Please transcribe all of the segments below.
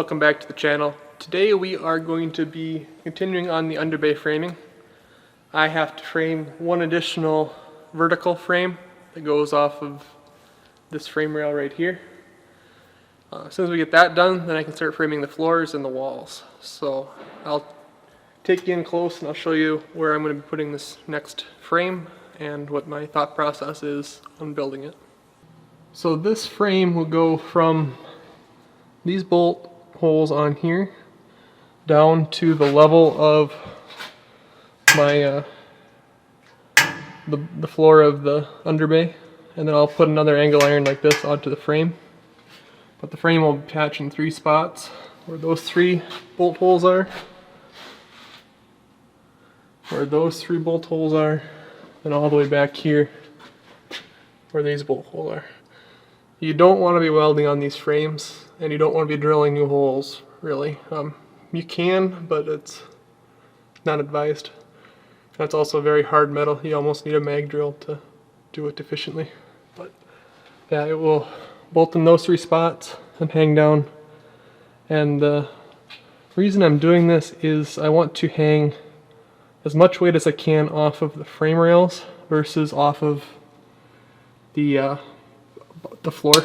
welcome back to the channel. Today we are going to be continuing on the underbay framing. I have to frame one additional vertical frame that goes off of this frame rail right here. As soon as we get that done, then I can start framing the floors and the walls. So I'll take you in close and I'll show you where I'm going to be putting this next frame and what my thought process is on building it. So this frame will go from these bolt holes on here down to the level of my the floor of the underbay, and then I'll put another angle iron like this onto the frame. But the frame will attach in 3 spots where those 3 bolt holes are, where those 3 bolt holes are, and all the way back here where these bolt holes are. You don't want to be welding on these frames, and you don't want to be drilling new holes, really. You can, but it's not advised. That's also very hard metal. You almost need a mag drill to do it efficiently. But yeah, it will bolt in those 3 spots and hang down. And the reason I'm doing this is I want to hang as much weight as I can off of the frame rails versus off of the floor.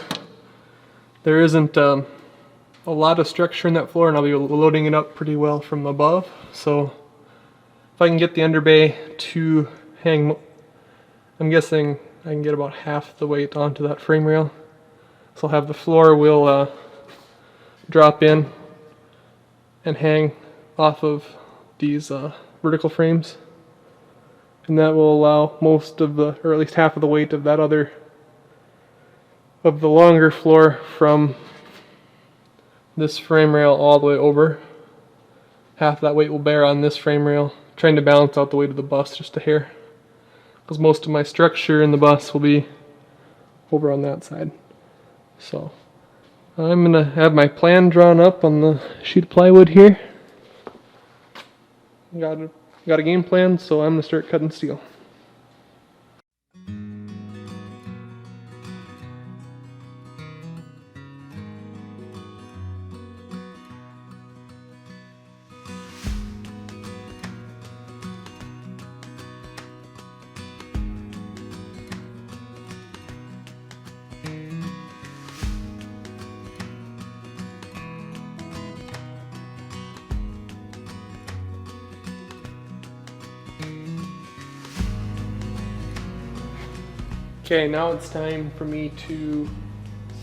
There isn't a lot of structure in that floor, and I'll be loading it up pretty well from above. So if I can get the underbay to hang, I'm guessing I can get about half the weight onto that frame rail. So I'll have the floor will drop in and hang off of these vertical frames, and that will allow most of the, or at least half of the weight of that of the longer floor from this frame rail all the way over. Half that weight will bear on this frame rail, trying to balance out the weight of the bus just a hair, because most of my structure in the bus will be over on that side. So I'm gonna have my plan drawn up on the sheet of plywood here. Got a game plan, so I'm gonna start cutting steel. Okay, now it's time for me to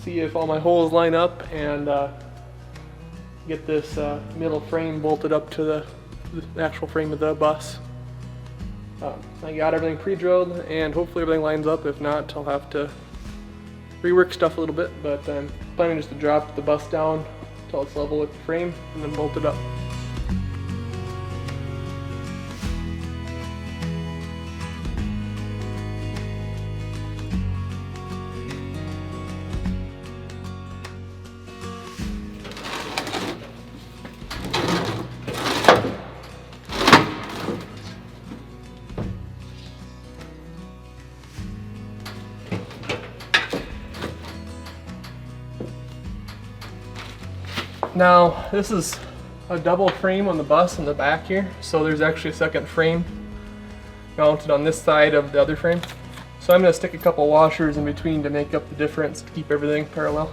see if all my holes line up and get this middle frame bolted up to the actual frame of the bus. I got everything pre-drilled and hopefully everything lines up. If not, I'll have to rework stuff a little bit, but I'm planning just to drop the bus down until it's level with the frame and then bolt it up. Now, this is a double frame on the bus in the back here, so there's actually a second frame mounted on this side of the other frame. So I'm going to stick a couple washers in between to make up the difference, to keep everything parallel.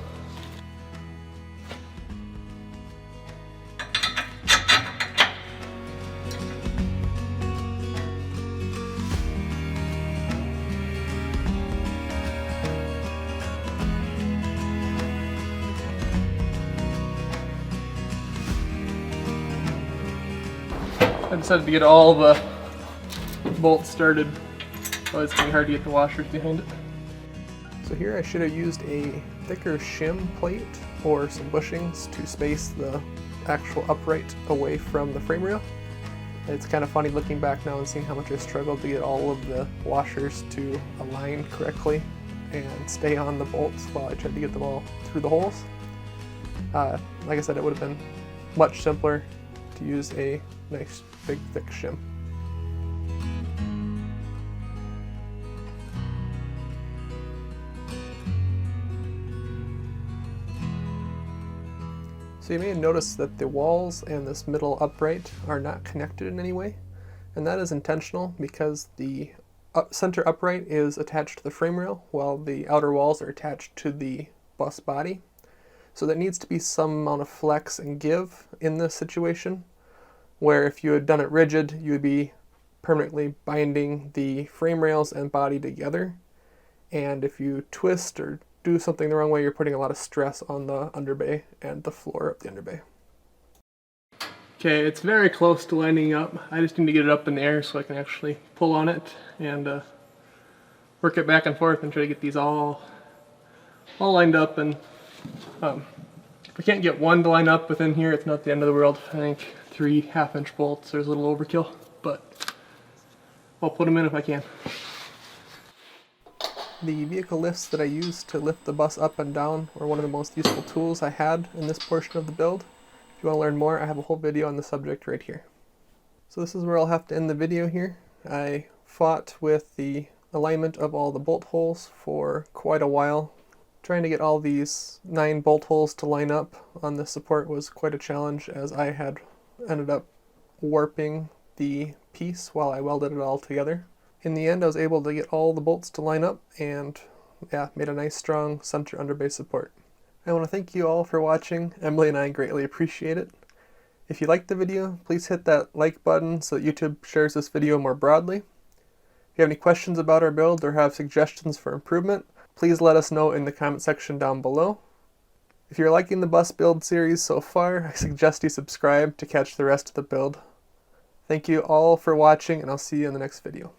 I decided to get all the bolts started, so it's going to be hard to get the washers behind it. So here I should have used a thicker shim plate or some bushings to space the actual upright away from the frame rail. It's kind of funny looking back now and seeing how much I struggled to get all of the washers to align correctly and stay on the bolts while I tried to get them all through the holes. Like I said, it would have been much simpler to use a nice big thick shim. So you may have noticed that the walls and this middle upright are not connected in any way, and that is intentional because the center upright is attached to the frame rail while the outer walls are attached to the bus body. So there needs to be some amount of flex and give in this situation, where if you had done it rigid, you would be permanently binding the frame rails and body together. And if you twist or do something the wrong way, you're putting a lot of stress on the underbay and the floor of the underbay. Okay, it's very close to lining up. I just need to get it up in the air so I can actually pull on it and work it back and forth and try to get these all lined up. And if we can't get one to line up within here, it's not the end of the world. I think 3 half-inch bolts are a little overkill, but I'll put them in if I can. The vehicle lifts that I use to lift the bus up and down were one of the most useful tools I had in this portion of the build. If you want to learn more, I have a whole video on the subject right here. So this is where I'll have to end the video here. I fought with the alignment of all the bolt holes for quite a while. Trying to get all these 9 bolt holes to line up on the support was quite a challenge, as I had ended up warping the piece while I welded it all together. In the end, I was able to get all the bolts to line up and made a nice strong center underbay support. I want to thank you all for watching. Emily and I greatly appreciate it. If you liked the video, please hit that like button so that YouTube shares this video more broadly. If you have any questions about our build or have suggestions for improvement, please let us know in the comment section down below. If you're liking the bus build series so far, I suggest you subscribe to catch the rest of the build. Thank you all for watching, and I'll see you in the next video.